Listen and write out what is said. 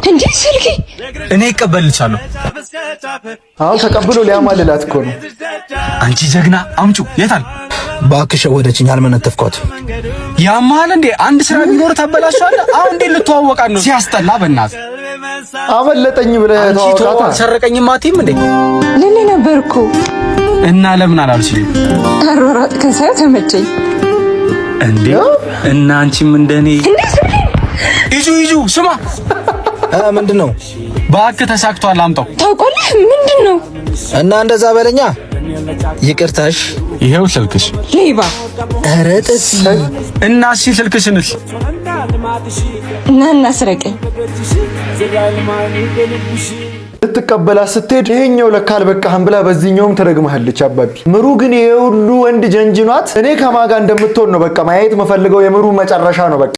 እንዴ ስልኬ እኔ እቀበልልሻለሁ። አሁን ተቀብሎ ሊያማልላት እኮ ነው። አንቺ ጀግና አምጩ የታል? ባክሽ ወደችኝ አልመነተፍኳት። ያማል እንዴ አንድ ስራ ቢኖር ታበላሻለህ። አሁን እንዴ ልትዋወቃት ነው? ሲያስጠላ በእናትህ አመለጠኝ ብለህ ተዋወቃታ። ሰረቀኝ ማቲም እንዴ ለኔ ነበርኩ እና ለምን አላልሽኝ? አሮራት ከሳይ ተመቸኝ እንዴ እና አንቺም እንደኔ ይጁ ስማ ምንድነው? እባክህ ተሳክቷል አምጣው። ታውቃለህ ምንድነው? እና እንደዛ በለኛ። ይቅርታሽ ይሄው ስልክሽ። ሌባ ኧረ ጥፊ እና እሺ ስልክሽንስ እና ስረቀኝ። ልትቀበላት ስትሄድ ይሄኛው ለካ አልበቃህም ብላ በዚህኛውም ተረግመሃለች። አባቢ ምሩ ግን ይሄ ሁሉ ወንድ ጀንጅኗት እኔ ከማጋ እንደምትሆን ነው በቃ ማየት መፈልገው። የምሩ መጨረሻ ነው በቃ።